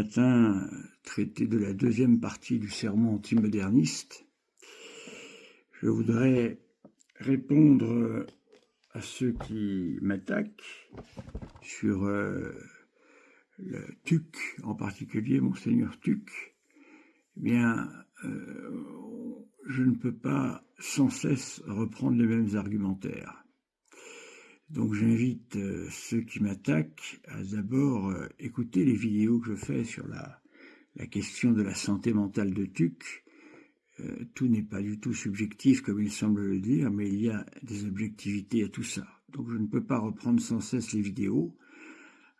matin traiter de la deuxième partie du sermon antimoderniste. Je voudrais répondre à ceux qui m'attaquent sur le TUC, en particulier Monseigneur TUC. Eh bien, je ne peux pas sans cesse reprendre les mêmes argumentaires. Donc j'invite ceux qui m'attaquent à d'abord écouter les vidéos que je fais sur la question de la santé mentale de TUC. Tout n'est pas du tout subjectif comme il semble le dire, mais il y a des objectivités à tout ça. Donc je ne peux pas reprendre sans cesse les vidéos,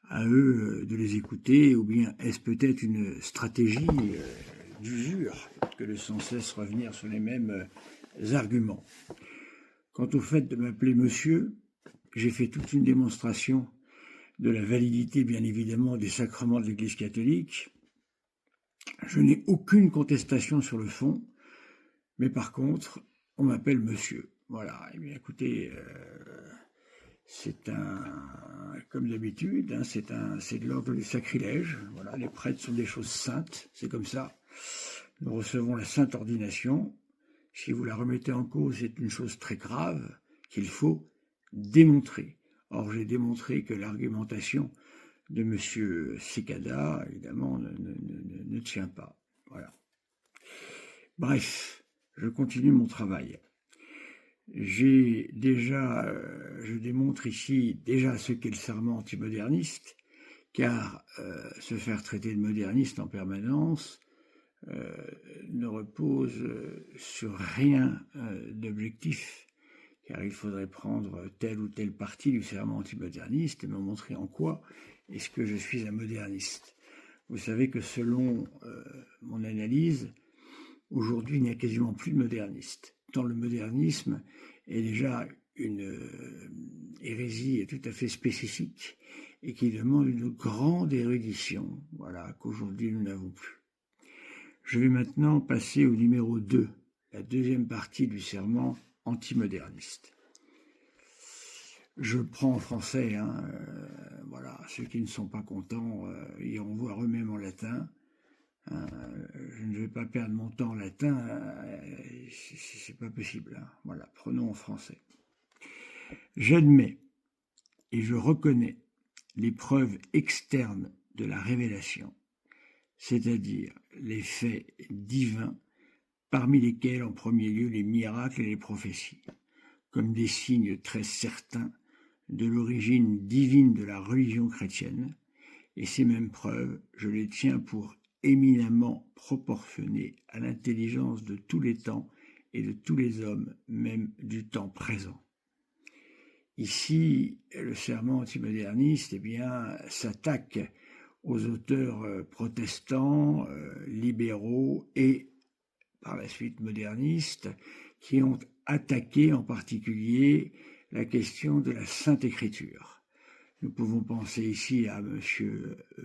à eux de les écouter, ou bien est-ce peut-être une stratégie d'usure que de sans cesse revenir sur les mêmes arguments. Quant au fait de m'appeler monsieur, j'ai fait toute une démonstration de la validité, bien évidemment, des sacrements de l'Église catholique. Je n'ai aucune contestation sur le fond, mais par contre, on m'appelle monsieur. Voilà, eh bien écoutez, c'est comme d'habitude, c'est de l'ordre du sacrilège. Voilà, les prêtres sont des choses saintes, c'est comme ça. Nous recevons la sainte ordination. Si vous la remettez en cause, c'est une chose très grave qu'il faut démontrer. Or, j'ai démontré que l'argumentation de M. Cicada, évidemment, ne tient pas. Voilà. Bref, je continue mon travail. Je démontre ici déjà ce qu'est le serment antimoderniste, car se faire traiter de moderniste en permanence ne repose sur rien d'objectif, car il faudrait prendre telle ou telle partie du serment antimoderniste et me montrer en quoi est-ce que je suis un moderniste. Vous savez que selon mon analyse, aujourd'hui il n'y a quasiment plus de modernistes, tant le modernisme est déjà une hérésie tout à fait spécifique et qui demande une grande érudition, voilà, qu'aujourd'hui nous n'avons plus. Je vais maintenant passer au numéro 2, la deuxième partie du serment antimoderniste. Je prends en français, voilà, ceux qui ne sont pas contents iront voir eux-mêmes en latin. Je ne vais pas perdre mon temps en latin, c'est pas possible. Voilà, prenons en français. J'admets et je reconnais les preuves externes de la révélation, c'est-à-dire les faits divins, parmi lesquels en premier lieu les miracles et les prophéties, comme des signes très certains de l'origine divine de la religion chrétienne, et ces mêmes preuves, je les tiens pour éminemment proportionnées à l'intelligence de tous les temps et de tous les hommes, même du temps présent. Ici, le serment antimoderniste s'attaque aux auteurs protestants, libéraux et par la suite modernistes qui ont attaqué en particulier la question de la Sainte Écriture. Nous pouvons penser ici à M.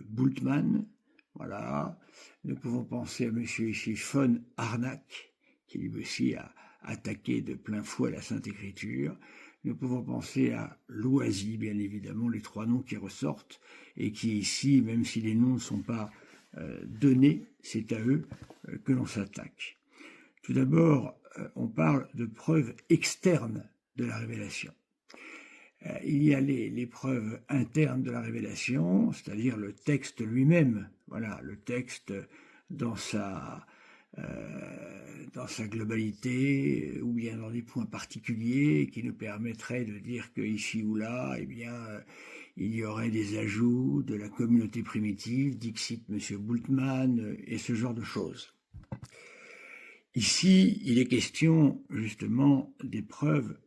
Bultmann, voilà. Nous pouvons penser à M. ici von Harnack, qui lui aussi a attaqué de plein fouet la Sainte Écriture. Nous pouvons penser à Loisy, bien évidemment, les trois noms qui ressortent et qui ici, même si les noms ne sont pas donnés, c'est à eux que l'on s'attaque. Tout d'abord, on parle de preuves externes de la révélation. Il y a les preuves internes de la révélation, c'est-à-dire le texte lui-même, voilà, le texte dans sa globalité, ou bien dans des points particuliers qui nous permettraient de dire que ici ou là, eh bien, il y aurait des ajouts de la communauté primitive, dixit M. Bultmann, et ce genre de choses. Ici, il est question justement des preuves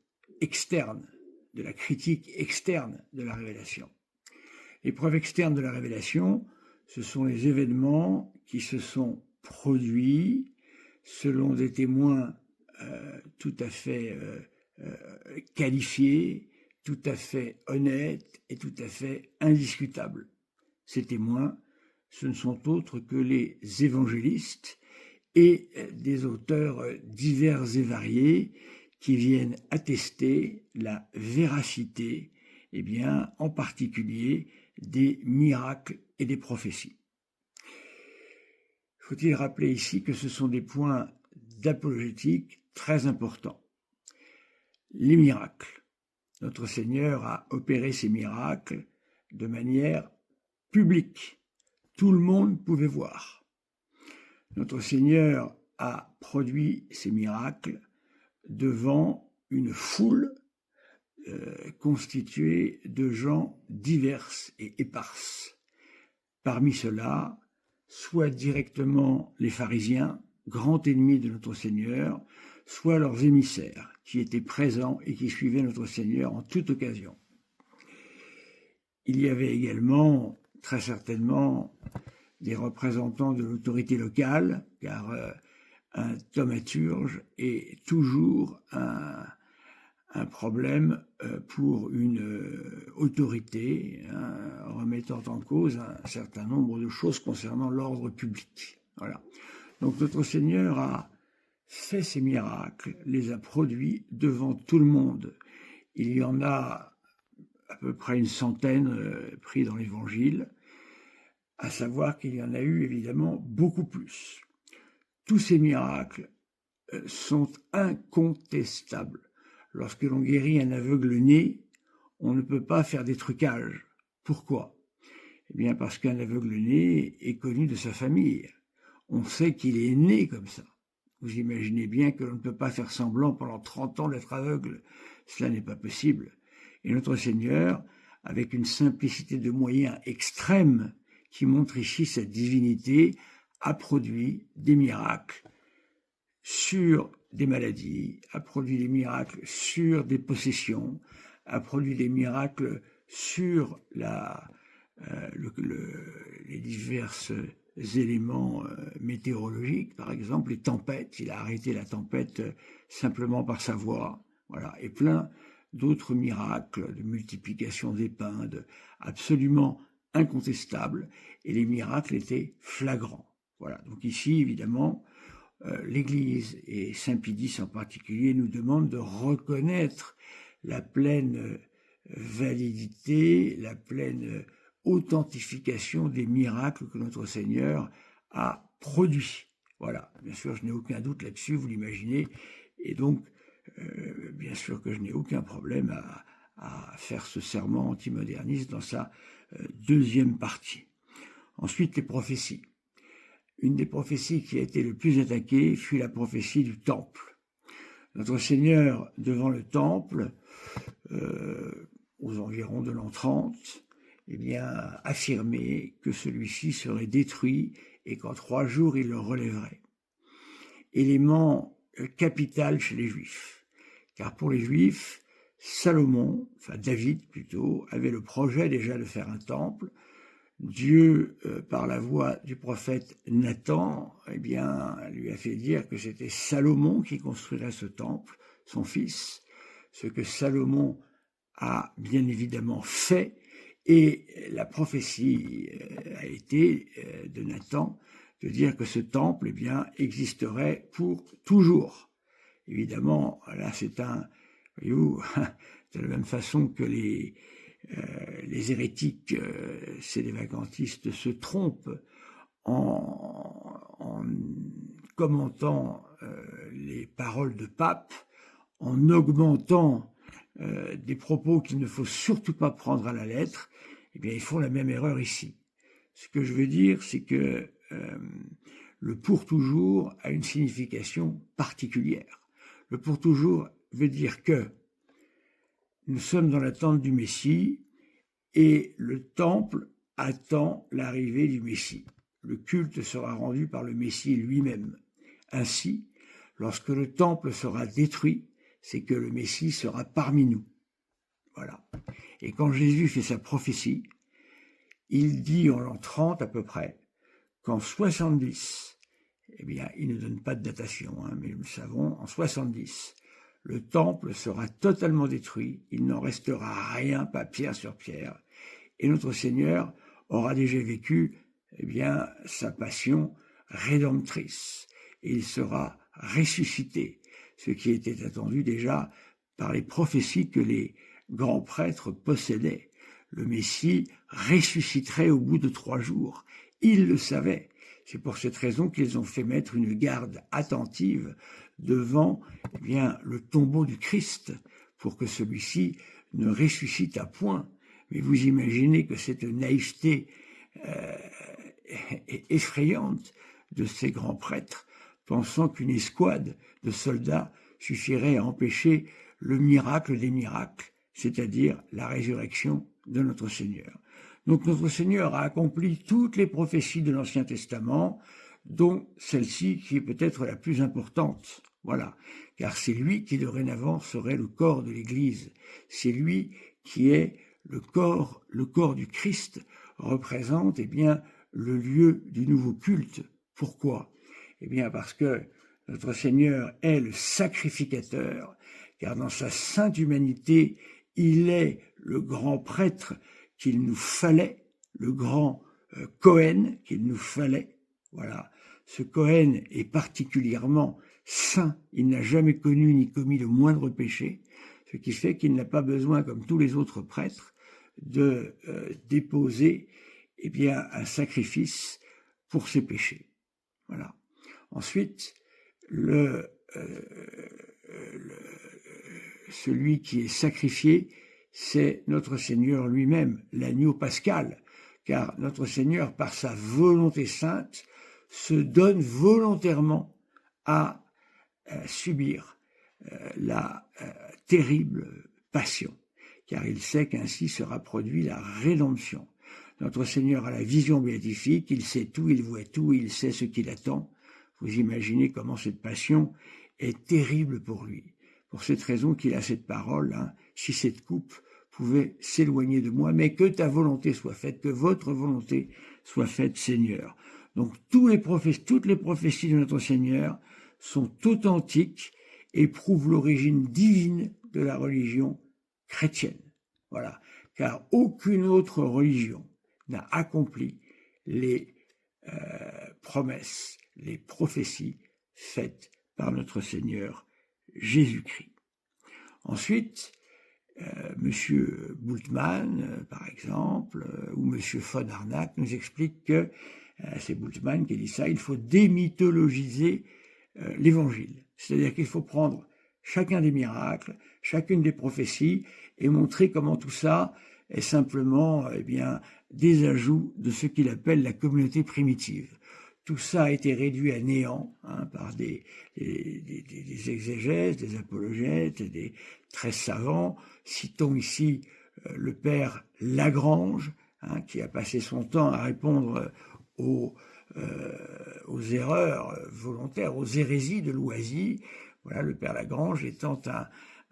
externes, de la critique externe de la révélation. Les preuves externes de la révélation, ce sont les événements qui se sont produits selon des témoins tout à fait qualifiés, tout à fait honnêtes et tout à fait indiscutables. Ces témoins, ce ne sont autres que les évangélistes et des auteurs divers et variés qui viennent attester la véracité, en particulier des miracles et des prophéties. faut-il rappeler ici que ce sont des points d'apologétique très importants. Les miracles. Notre Seigneur a opéré ces miracles de manière publique. Tout le monde pouvait voir. Notre Seigneur a produit ces miracles devant une foule constituée de gens divers et épars. Parmi ceux-là, soit directement les pharisiens, grands ennemis de notre Seigneur, soit leurs émissaires, qui étaient présents et qui suivaient notre Seigneur en toute occasion. Il y avait également, très certainement, des représentants de l'autorité locale, car un thaumaturge est toujours un problème pour une autorité, remettant en cause un certain nombre de choses concernant l'ordre public. Voilà. Donc notre Seigneur a fait ces miracles, les a produits devant tout le monde. Il y en a à peu près une centaine pris dans l'Évangile, à savoir qu'il y en a eu évidemment beaucoup plus. Tous ces miracles sont incontestables. Lorsque l'on guérit un aveugle-né, on ne peut pas faire des trucages. Pourquoi? Eh bien parce qu'un aveugle-né est connu de sa famille. On sait qu'il est né comme ça. Vous imaginez bien que l'on ne peut pas faire semblant pendant 30 ans d'être aveugle. Cela n'est pas possible. Et notre Seigneur, avec une simplicité de moyens extrême qui montre ici sa divinité, a produit des miracles sur des maladies, a produit des miracles sur des possessions, a produit des miracles sur les diverses éléments météorologiques, par exemple les tempêtes. Il a arrêté la tempête simplement par sa voix, voilà, et plein d'autres miracles de multiplication des pains, absolument incontestables, et les miracles étaient flagrants. Voilà. Donc ici, évidemment, l'Église et Saint Pie X en particulier nous demandent de reconnaître la pleine validité, la pleine authentification des miracles que notre Seigneur a produits. Voilà, bien sûr, je n'ai aucun doute là-dessus, vous l'imaginez, et donc, bien sûr que je n'ai aucun problème à faire ce serment antimoderniste dans sa deuxième partie. Ensuite, les prophéties. Une des prophéties qui a été le plus attaquée fut la prophétie du temple. Notre Seigneur, devant le temple, aux environs de l'an 30, eh bien, affirmait que celui-ci serait détruit et qu'en 3 jours, il le relèverait. Élément capital chez les Juifs, car pour les Juifs, Salomon, enfin David plutôt, avait le projet déjà de faire un temple. Dieu, par la voix du prophète Nathan, eh bien, lui a fait dire que c'était Salomon qui construirait ce temple, son fils, ce que Salomon a bien évidemment fait, et la prophétie a été de Nathan de dire que ce temple, eh bien, existerait pour toujours. Évidemment, là, c'est voyez-vous, de la même façon que les hérétiques, c'est les vacantistes, se trompent en commentant les paroles de pape, en augmentant des propos qu'il ne faut surtout pas prendre à la lettre, eh bien, ils font la même erreur ici. Ce que je veux dire, c'est que le pour toujours a une signification particulière. Le pour toujours veut dire que nous sommes dans l'attente du Messie et le temple attend l'arrivée du Messie. Le culte sera rendu par le Messie lui-même. Ainsi, lorsque le temple sera détruit, c'est que le Messie sera parmi nous. Voilà. Et quand Jésus fait sa prophétie, il dit en l'an 30 à peu près qu'en 70, eh bien, il ne donne pas de datation, mais nous le savons, en 70, le temple sera totalement détruit, il n'en restera rien, pas pierre sur pierre, et notre Seigneur aura déjà vécu, eh bien, sa passion rédemptrice, et il sera ressuscité, ce qui était attendu déjà par les prophéties que les grands prêtres possédaient. Le Messie ressusciterait au bout de 3 jours. Il le savait. C'est pour cette raison qu'ils ont fait mettre une garde attentive devant le tombeau du Christ, pour que celui-ci ne ressuscite à point. Mais vous imaginez que cette naïveté effrayante de ces grands prêtres, pensant qu'une escouade de soldats suffirait à empêcher le miracle des miracles, c'est-à-dire la résurrection de notre Seigneur. Donc notre Seigneur a accompli toutes les prophéties de l'Ancien Testament, dont celle-ci qui est peut-être la plus importante. Voilà, car c'est lui qui dorénavant serait le corps de l'Église. C'est lui qui est le corps du Christ, représente le lieu du nouveau culte. Pourquoi? Parce que notre Seigneur est le sacrificateur, car dans sa sainte humanité, il est le grand prêtre qu'il nous fallait, le grand Cohen qu'il nous fallait. Voilà, ce Cohen est particulièrement saint, il n'a jamais connu ni commis le moindre péché, ce qui fait qu'il n'a pas besoin, comme tous les autres prêtres, de déposer un sacrifice pour ses péchés. Voilà. Ensuite, celui qui est sacrifié, c'est notre Seigneur lui-même, l'agneau pascal, car notre Seigneur, par sa volonté sainte, se donne volontairement à subir la terrible passion, car il sait qu'ainsi sera produit la rédemption. Notre Seigneur a la vision béatifique, il sait tout, il voit tout, il sait ce qu'il attend. Vous imaginez comment cette passion est terrible pour lui. Pour cette raison qu'il a cette parole, si cette coupe pouvait s'éloigner de moi, mais que ta volonté soit faite, que votre volonté soit faite, Seigneur. Donc toutes les prophéties de notre Seigneur sont authentiques et prouvent l'origine divine de la religion chrétienne. Voilà, car aucune autre religion n'a accompli les promesses, les prophéties faites par notre Seigneur Jésus-Christ. Ensuite, Monsieur Bultmann, par exemple, ou Monsieur von Arnack nous expliquent que, c'est Bultmann qui dit ça, il faut démythologiser l'Évangile. C'est-à-dire qu'il faut prendre chacun des miracles, chacune des prophéties, et montrer comment tout ça est simplement des ajouts de ce qu'il appelle la communauté primitive. Tout ça a été réduit à néant par des exégèses, des apologètes, des très savants. Citons ici le père Lagrange, qui a passé son temps à répondre aux erreurs volontaires, aux hérésies de Loisy. Voilà, le père Lagrange étant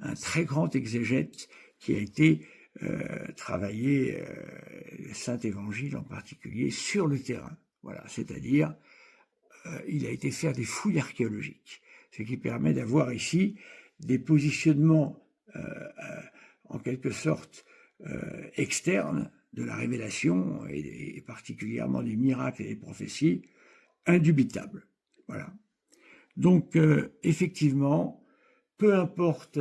un très grand exégète qui a été travaillé, le Saint-Évangile en particulier, sur le terrain. Voilà, c'est-à-dire, il a été faire des fouilles archéologiques, ce qui permet d'avoir ici des positionnements en quelque sorte externes de la révélation et particulièrement des miracles et des prophéties indubitables. Voilà. Donc, effectivement, peu importe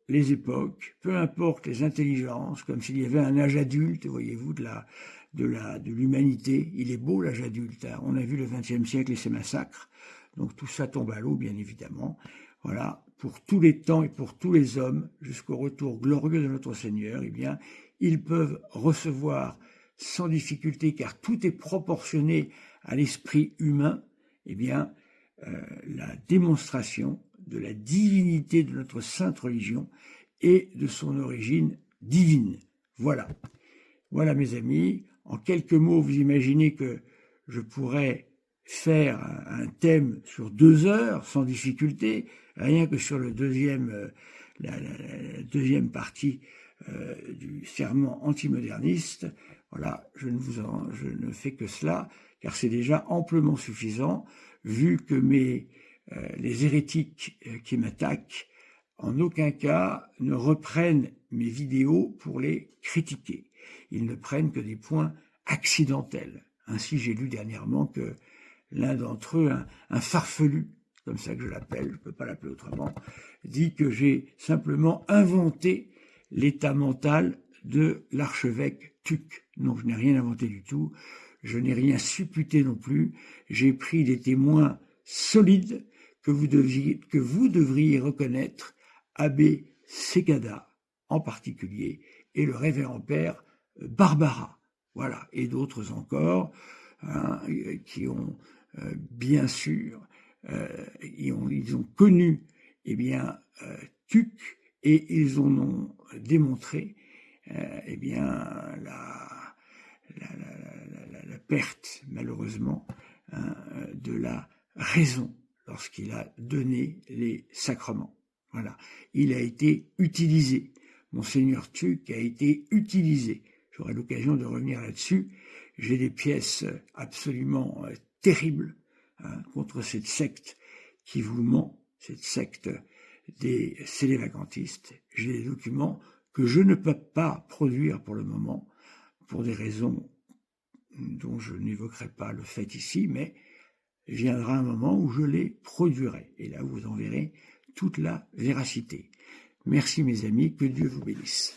les époques, peu importe les intelligences, comme s'il y avait un âge adulte, voyez-vous, de l'humanité. Il est beau l'âge adulte. On a vu le XXe siècle et ses massacres. Donc tout ça tombe à l'eau, bien évidemment. Voilà, pour tous les temps et pour tous les hommes, jusqu'au retour glorieux de notre Seigneur, ils peuvent recevoir sans difficulté, car tout est proportionné à l'esprit humain, la démonstration de la divinité de notre sainte religion et de son origine divine. Voilà. Voilà, mes amis. En quelques mots, vous imaginez que je pourrais faire un thème sur 2 heures sans difficulté, rien que sur la deuxième partie du sermon antimoderniste. Voilà, je ne fais que cela, car c'est déjà amplement suffisant, vu que les hérétiques qui m'attaquent, en aucun cas ne reprennent mes vidéos pour les critiquer. Ils ne prennent que des points accidentels. Ainsi, j'ai lu dernièrement que l'un d'entre eux, un farfelu, comme ça que je l'appelle, je ne peux pas l'appeler autrement, dit que j'ai simplement inventé l'état mental de l'archevêque Tuc. Non, je n'ai rien inventé du tout. je n'ai rien supputé non plus, j'ai pris des témoins solides que vous devriez reconnaître, Abbé Segada en particulier, et le révérend père Barbara, voilà, et d'autres encore, hein, qui ont bien sûr, ils ont connu, eh bien, Tuc, et ils en ont démontré, eh bien, la perte, malheureusement, hein, de la raison lorsqu'il a donné les sacrements. Voilà, il a été utilisé. Monseigneur Tuc a été utilisé. J'aurai l'occasion de revenir là-dessus. J'ai des pièces absolument terribles, hein, contre cette secte qui vous ment, cette secte des célévacantistes. J'ai des documents que je ne peux pas produire pour le moment, pour des raisons dont je n'évoquerai pas le fait ici, mais viendra un moment où je les produirai. Et là, vous en verrez toute la véracité. Merci mes amis, que Dieu vous bénisse.